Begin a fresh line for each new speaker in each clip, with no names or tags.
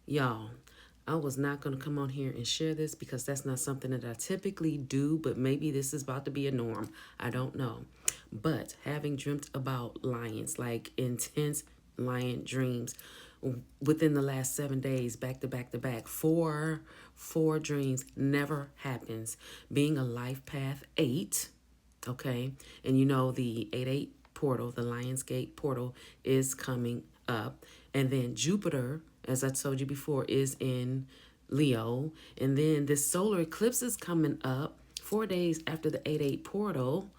Y'all, I was not going to come on here and share this because that's not something that I typically do, but maybe this is about to be a norm. I don't know. But having dreamt about lions, like intense lion dreams within the last 7 days, back to back to back, four dreams never happens. Being a life path 8, okay, and you know the 8-8 portal, the Lionsgate portal is coming up, and then Jupiter, as I told you before, is in Leo, and then this solar eclipse is coming up 4 days after the 8-8 portal,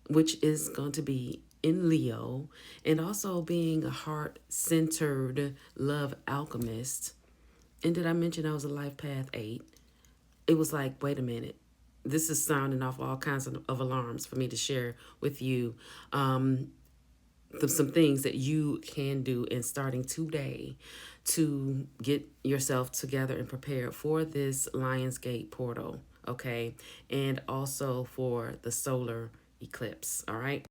which is going to be in Leo, and also being a heart-centered love alchemist. And did I mention I was a life path 8? It was like, wait a minute. This is sounding off all kinds of alarms for me to share with you. Some things that you can do in starting today to get yourself together and prepared for this Lionsgate portal, okay? And also for the solar eclipse, all right?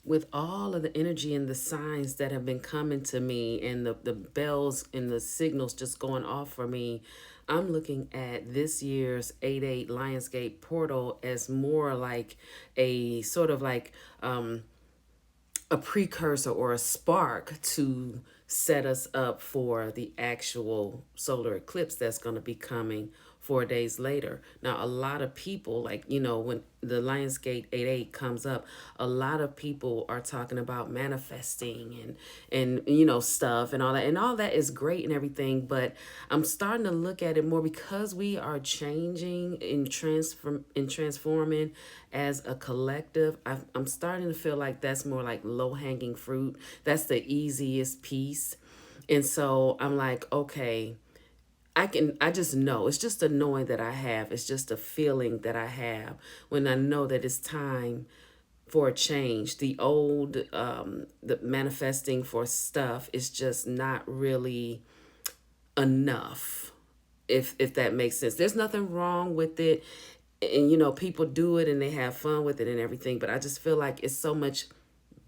With all of the energy and the signs that have been coming to me and the bells and the signals just going off for me, I'm looking at this year's 8-8 Lionsgate portal as more like a sort of like a precursor or a spark to set us up for the actual solar eclipse that's going to be coming 4 days later. Now, a lot of people, like, when the Lionsgate 8-8 comes up, a lot of people are talking about manifesting and stuff and all that. And all that is great and everything, but I'm starting to look at it more because we are changing and transforming as a collective. I'm starting to feel like that's more like low-hanging fruit. That's the easiest piece. And so I'm like, okay, I just know. It's just a knowing that I have. It's just a feeling that I have when I know that it's time for a change. The manifesting for stuff is just not really enough, if that makes sense. There's nothing wrong with it. And, people do it and they have fun with it and everything. But I just feel like it's so much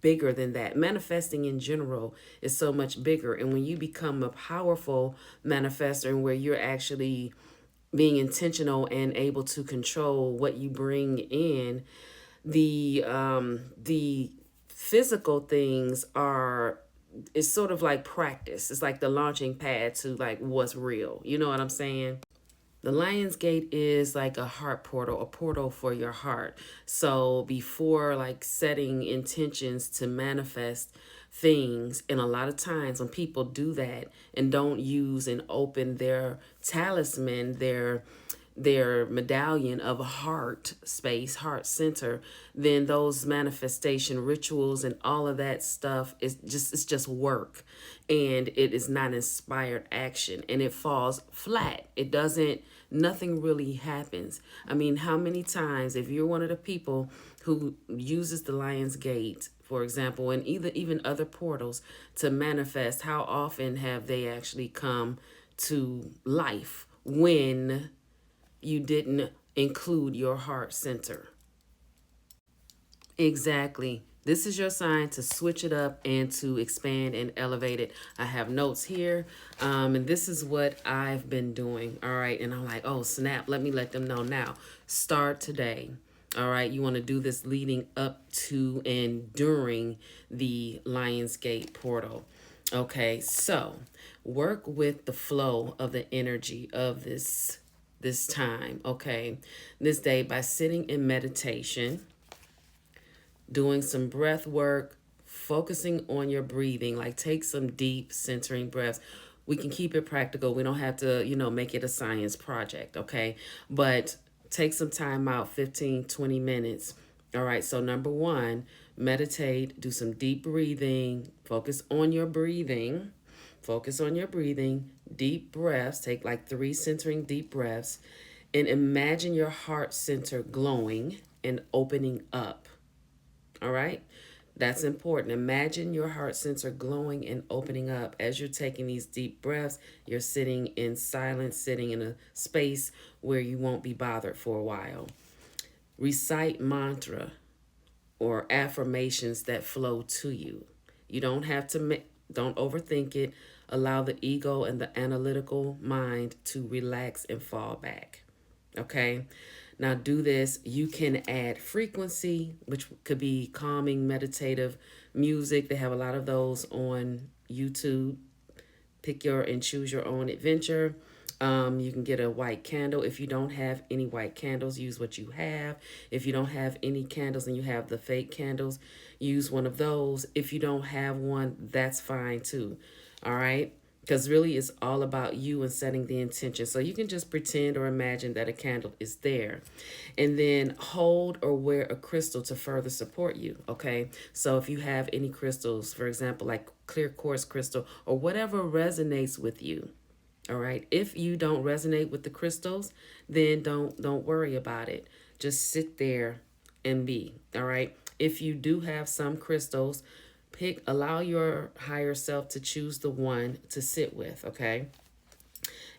bigger than that. Manifesting in general is so much bigger. And when you become a powerful manifester and where you're actually being intentional and able to control what you bring in, the physical things are, it's sort of like practice. It's like the launching pad to like what's real. You know what I'm saying? The Lion's Gate is like a heart portal, a portal for your heart. So before like setting intentions to manifest things, and a lot of times when people do that and don't use and open their talisman, their medallion of heart space, heart center, then those manifestation rituals and all of that stuff is just, it's just work, and it is not inspired action, and it falls flat. It doesn't, nothing really happens. I mean, how many times, if you're one of the people who uses the Lion's Gate, for example, and even other portals to manifest, how often have they actually come to life when you didn't include your heart center? Exactly. This is your sign to switch it up and to expand and elevate it. I have notes here, and this is what I've been doing. All right. And I'm like, oh, snap. Let me let them know now. Start today. All right. You want to do this leading up to and during the Lionsgate portal. Okay. So work with the flow of the energy of this time, okay, this day, by sitting in meditation, doing some breath work, focusing on your breathing. Like, take some deep centering breaths. We can keep it practical. We don't have to, make it a science project, okay? But take some time out, 15, 20 minutes. All right, so number one, meditate, do some deep breathing, focus on your breathing. Focus on your breathing, deep breaths. Take like 3 centering deep breaths, and imagine your heart center glowing and opening up. All right? That's important. Imagine your heart center glowing and opening up. As you're taking these deep breaths, you're sitting in silence, sitting in a space where you won't be bothered for a while. Recite mantra or affirmations that flow to you. You don't have to don't overthink it. Allow the ego and the analytical mind to relax and fall back. Okay. Now, do this. You can add frequency, which could be calming, meditative music. They have a lot of those on YouTube. Pick your and choose your own adventure. You can get a white candle. If you don't have any white candles, use what you have. If you don't have any candles and you have the fake candles, use one of those. If you don't have one, that's fine too. All right. Because really, it's all about you and setting the intention. So you can just pretend or imagine that a candle is there. And then hold or wear a crystal to further support you. Okay. So if you have any crystals, for example, like clear quartz crystal or whatever resonates with you. All right. If you don't resonate with the crystals, then don't worry about it. Just sit there and be. All right. If you do have some crystals, allow your higher self to choose the one to sit with, okay?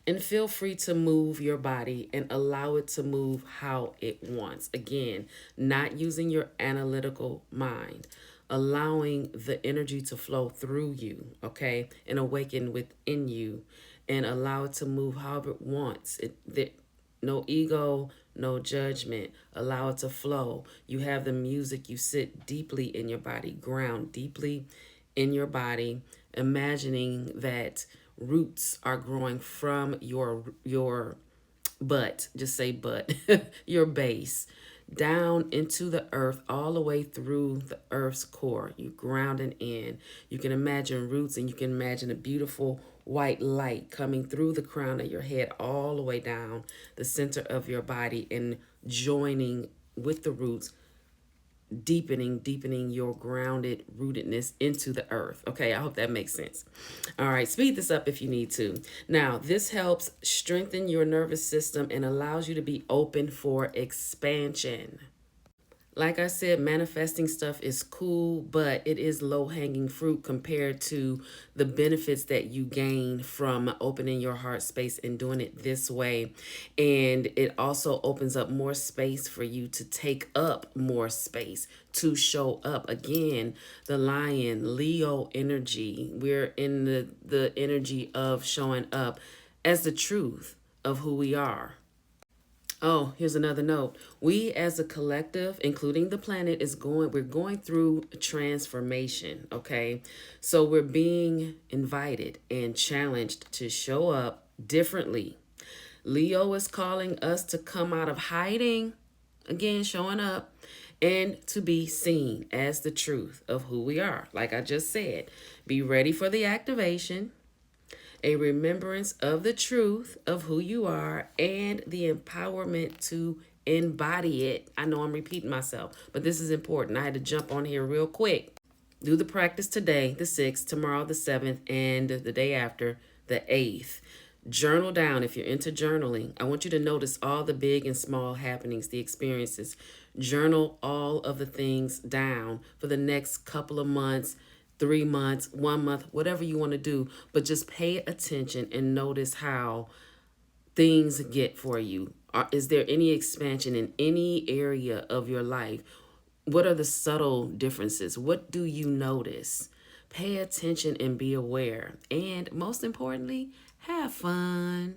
And feel free to move your body and allow it to move how it wants. Again, not using your analytical mind, allowing the energy to flow through you, okay? And awaken within you and allow it to move however it wants. No ego, no judgment. Allow it to flow. You have the music, you sit deeply in your body, ground deeply in your body, imagining that roots are growing from your butt, just say butt, your base, down into the earth, all the way through the earth's core. You grounding in. You can imagine roots and you can imagine a beautiful white light coming through the crown of your head all the way down the center of your body and joining with the roots, deepening your grounded rootedness into the earth. Okay, I hope that makes sense. All right, speed this up if you need to. Now, this helps strengthen your nervous system and allows you to be open for expansion. Like I said, manifesting stuff is cool, but it is low hanging fruit compared to the benefits that you gain from opening your heart space and doing it this way. And it also opens up more space for you to take up more space, to show up. Again, the lion, Leo energy. We're in the energy of showing up as the truth of who we are. Oh, here's another note. We as a collective, including the planet, we're going through transformation, okay? So we're being invited and challenged to show up differently. Leo is calling us to come out of hiding, again, showing up, and to be seen as the truth of who we are. Like I just said, be ready for the activation, a remembrance of the truth of who you are, and the empowerment to embody it. I know I'm repeating myself, but this is important. I had to jump on here real quick. Do the practice today, the 6th, tomorrow, the 7th, and the day after, the 8th. Journal down if you're into journaling. I want you to notice all the big and small happenings, the experiences. Journal all of the things down for the next couple of months, 3 months, 1 month, whatever you want to do. But just pay attention and notice how things get for you. Is there any expansion in any area of your life? What are the subtle differences? What do you notice? Pay attention and be aware. And most importantly, have fun.